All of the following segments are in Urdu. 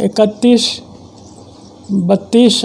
31-32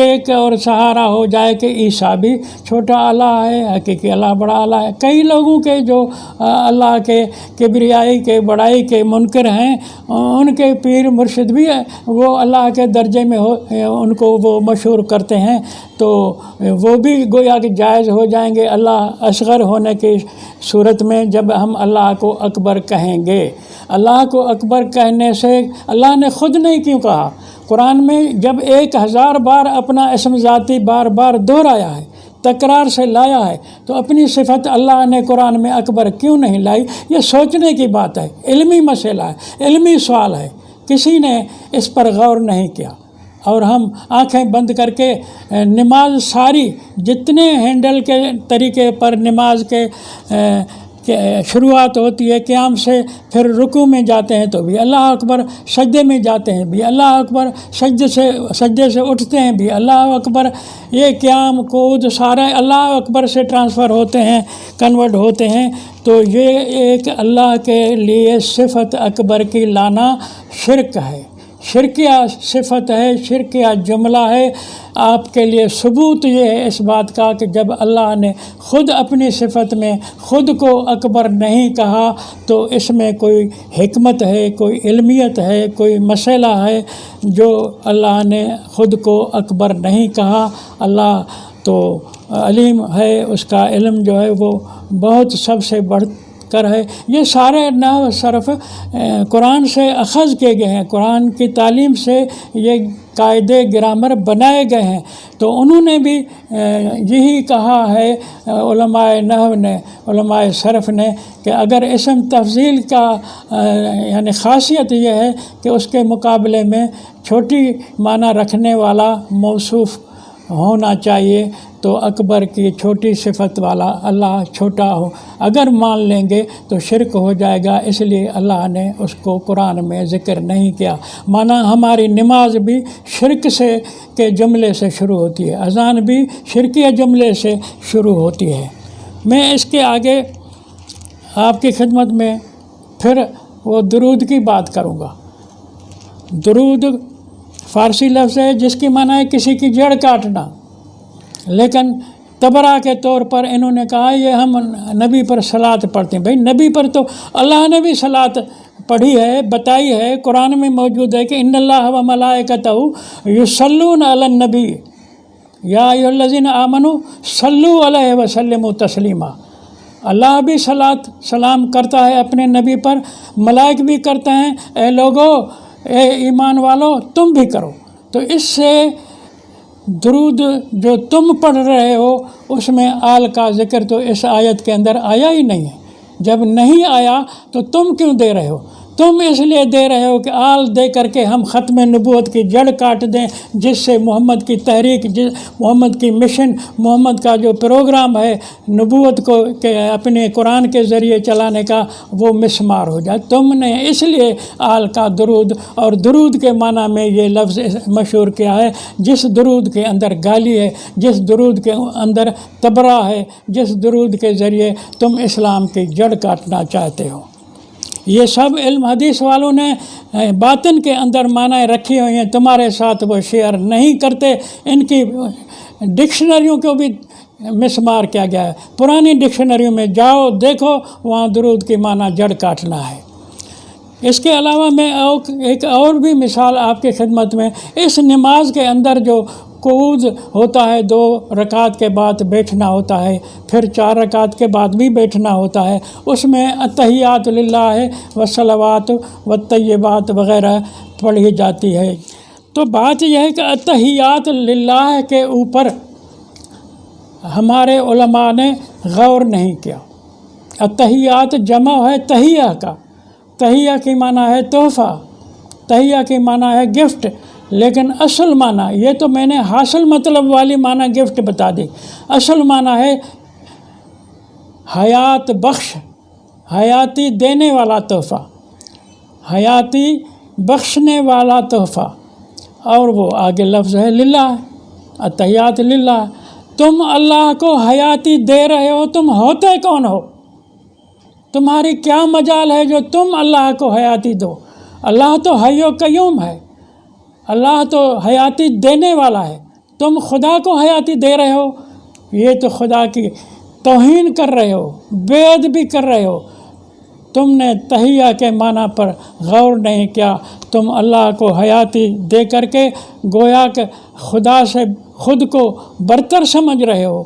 ٹیک اور سہارا ہو جائے کہ عیسیٰ بھی چھوٹا الہ ہے، حقیقی الہ بڑا الہ ہے۔ کئی لوگوں کے جو اللہ کے کبریائی کے بڑائی کے منکر ہیں، ان کے پیر مرشد بھی وہ اللہ کے درجے میں ان کو وہ مشہور کرتے ہیں، تو وہ بھی گویا کہ جائز ہو جائیں گے اللہ اصغر ہونے کی صورت میں، جب ہم اللہ کو اکبر کہیں گے۔ اللہ کو اکبر کہنے سے اللہ نے خود نہیں کیوں کہا؟ قرآن میں جب 1000 بار اپنا اسم ذاتی بار بار دہرایا ہے، تکرار سے لایا ہے، تو اپنی صفت اللہ نے قرآن میں اکبر کیوں نہیں لائی؟ یہ سوچنے کی بات ہے، علمی مسئلہ ہے، علمی سوال ہے، کسی نے اس پر غور نہیں کیا۔ اور ہم آنکھیں بند کر کے نماز ساری جتنے ہینڈل کے طریقے پر نماز کے شروعات ہوتی ہے، قیام سے پھر رکوع میں جاتے ہیں تو بھی اللہ اکبر، سجدے میں جاتے ہیں بھی اللہ اکبر، سجدے سے اٹھتے ہیں بھی اللہ اکبر، یہ قیام کود سارے اللہ اکبر سے ٹرانسفر ہوتے ہیں، کنورٹ ہوتے ہیں۔ تو یہ ایک اللہ کے لیے صفت اکبر کی لانا شرک ہے، شرکیہ صفت ہے، شرکیہ جملہ ہے۔ آپ کے لیے ثبوت یہ ہے اس بات کا کہ جب اللہ نے خود اپنی صفت میں خود کو اکبر نہیں کہا تو اس میں کوئی حکمت ہے، کوئی علمیت ہے، کوئی مسئلہ ہے جو اللہ نے خود کو اکبر نہیں کہا۔ اللہ تو علیم ہے، اس کا علم جو ہے وہ بہت سب سے بڑھ کر ہے۔ یہ سارے نحو صرف قرآن سے اخذ کیے گئے ہیں، قرآن کی تعلیم سے یہ قاعدے گرامر بنائے گئے ہیں۔ تو انہوں نے بھی یہی کہا ہے علماء نحو نے، علماء صرف نے، کہ اگر اسم تفضیل کا یعنی خاصیت یہ ہے کہ اس کے مقابلے میں چھوٹی معنی رکھنے والا موصوف ہونا چاہیے، تو اکبر کی چھوٹی صفت والا اللہ چھوٹا ہو، اگر مان لیں گے تو شرک ہو جائے گا، اس لیے اللہ نے اس کو قرآن میں ذکر نہیں کیا۔ مانا ہماری نماز بھی شرک سے کے جملے سے شروع ہوتی ہے، اذان بھی شرکیہ جملے سے شروع ہوتی ہے۔ میں اس کے آگے آپ کی خدمت میں پھر وہ درود کی بات کروں گا۔ درود فارسی لفظ ہے جس کی معنی ہے کسی کی جڑ کاٹنا، لیکن تبرہ کے طور پر انہوں نے کہا یہ ہم نبی پر صلاۃ پڑھتے ہیں۔ بھئی نبی پر تو اللہ نے بھی صلاۃ پڑھی ہے، بتائی ہے، قرآن میں موجود ہے کہ ان اللہ و ملائکتہ یصلون علی النبی یا ایھا الذین آمنوا صلوا علیہ وسلموا تسلیما۔ اللہ بھی صلاۃ سلام کرتا ہے اپنے نبی پر، ملائک بھی کرتے ہیں، اے لوگو، اے ایمان والو تم بھی کرو۔ تو اس سے درود جو تم پڑھ رہے ہو اس میں آل کا ذکر تو اس آیت کے اندر آیا ہی نہیں ہے۔ جب نہیں آیا تو تم کیوں دے رہے ہو؟ تم اس لیے دے رہے ہو کہ آل دے کر کے ہم ختم نبوت کی جڑ کاٹ دیں، جس سے محمد کی تحریک، محمد کی مشن، محمد کا جو پروگرام ہے نبوت کو کہ اپنے قرآن کے ذریعے چلانے کا، وہ مسمار ہو جائے۔ تم نے اس لیے آل کا درود اور درود کے معنی میں یہ لفظ مشہور کیا ہے، جس درود کے اندر گالی ہے، جس درود کے اندر تبرہ ہے، جس درود کے ذریعے تم اسلام کی جڑ کاٹنا چاہتے ہو۔ یہ سب علم حدیث والوں نے باطن کے اندر معنی رکھی ہوئی ہیں، تمہارے ساتھ وہ شیئر نہیں کرتے۔ ان کی ڈکشنریوں کو بھی مسمار کیا گیا ہے، پرانی ڈکشنریوں میں جاؤ دیکھو، وہاں درود کی معنی جڑ کاٹنا ہے۔ اس کے علاوہ میں ایک اور بھی مثال آپ کی خدمت میں، اس نماز کے اندر جو قعود ہوتا ہے، 2 رکعت کے بعد بیٹھنا ہوتا ہے، پھر 4 رکعت کے بعد بھی بیٹھنا ہوتا ہے، اس میں التحیات للہ والصلوات والطیبات وغیرہ پڑھی جاتی ہے۔ تو بات یہ ہے کہ التحیات للہ کے اوپر ہمارے علماء نے غور نہیں کیا۔ التحیات جمع ہے تحیہ کا، تحیہ کی معنی ہے تحفہ، تحیہ کی معنی ہے گفٹ، لیکن اصل معنی، یہ تو میں نے حاصل مطلب والی معنی گفٹ بتا دی، اصل معنی ہے حیات بخش، حیاتی دینے والا تحفہ، حیاتی بخشنے والا تحفہ، اور وہ آگے لفظ ہے للہ، التحیات للہ۔ تم اللہ کو حیاتی دے رہے ہو، تم ہوتے کون ہو؟ تمہاری کیا مجال ہے جو تم اللہ کو حیاتی دو؟ اللہ تو حی و قیوم ہے، اللہ تو حیاتی دینے والا ہے، تم خدا کو حیاتی دے رہے ہو، یہ تو خدا کی توہین کر رہے ہو، بے ادبی کر رہے ہو۔ تم نے تحیہ کے معنی پر غور نہیں کیا، تم اللہ کو حیاتی دے کر کے گویا کہ خدا سے خود کو برتر سمجھ رہے ہو۔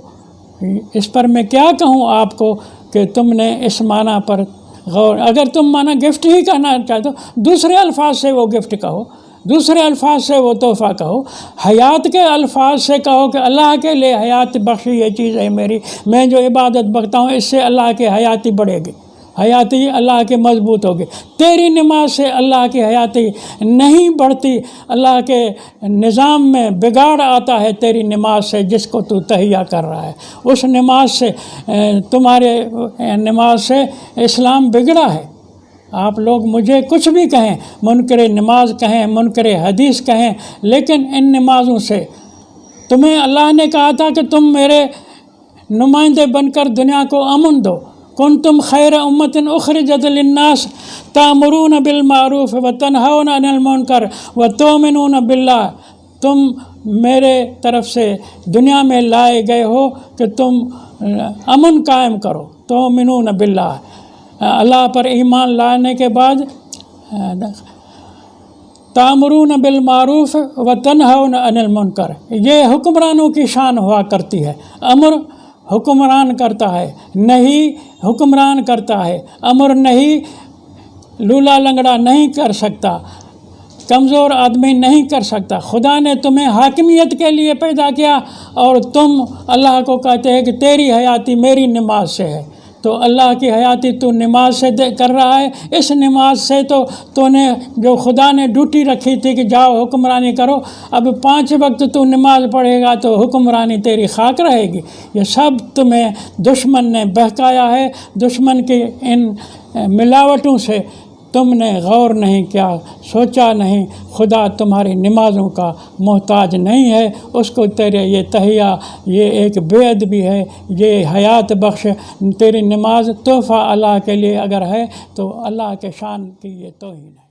اس پر میں کیا کہوں آپ کو کہ تم نے اس معنی پر غور، اگر تم معنی گفٹ ہی کہنا چاہتے ہو دوسرے الفاظ سے وہ گفٹ کہو، دوسرے الفاظ سے وہ تحفہ کہو، حیات کے الفاظ سے کہو کہ اللہ کے لیے حیات بخشی یہ چیز ہے میری، میں جو عبادت بختا ہوں اس سے اللہ کی حیاتی بڑھے گی، حیاتی اللہ کی مضبوط ہوگی۔ تیری نماز سے اللہ کی حیاتی نہیں بڑھتی، اللہ کے نظام میں بگاڑ آتا ہے تیری نماز سے جس کو تو تحیہ کر رہا ہے۔ اس نماز سے تمہارے نماز سے اسلام بگڑا ہے۔ آپ لوگ مجھے کچھ بھی کہیں، منکر نماز کہیں، منکر حدیث کہیں، لیکن ان نمازوں سے تمہیں اللہ نے کہا تھا کہ تم میرے نمائندے بن کر دنیا کو امن دو۔ کنتم خیر امت اخرجت للناس تأمرون بالمعروف وتنہون عن المنکر وتؤمنون باللہ، تم میرے طرف سے دنیا میں لائے گئے ہو کہ تم امن قائم کرو، تؤمنون باللہ، اللہ پر ایمان لانے کے بعد تأمرون بالمعروف وتنہون عن المنکر، یہ حکمرانوں کی شان ہوا کرتی ہے۔ امر حکمران کرتا ہے، نہیں حکمران کرتا ہے، امر نہیں لولا لنگڑا نہیں کر سکتا، کمزور آدمی نہیں کر سکتا۔ خدا نے تمہیں حاکمیت کے لیے پیدا کیا اور تم اللہ کو کہتے ہیں کہ تیری حیاتی میری نماز سے ہے، تو اللہ کی حیاتی تو نماز سے کر رہا ہے۔ اس نماز سے تو نے جو خدا نے ڈیوٹی رکھی تھی کہ جاؤ حکمرانی کرو، اب 5 وقت تو نماز پڑھے گا تو حکمرانی تیری خاک رہے گی۔ یہ سب تمہیں دشمن نے بہکایا ہے، دشمن کی ان ملاوٹوں سے تم نے غور نہیں کیا، سوچا نہیں۔ خدا تمہاری نمازوں کا محتاج نہیں ہے، اس کو تیرے یہ تحیہ یہ ایک بے ادبی ہے، یہ حیات بخش تیری نماز تحفہ اللہ کے لیے اگر ہے تو اللہ کے شان کی یہ توہین ہے۔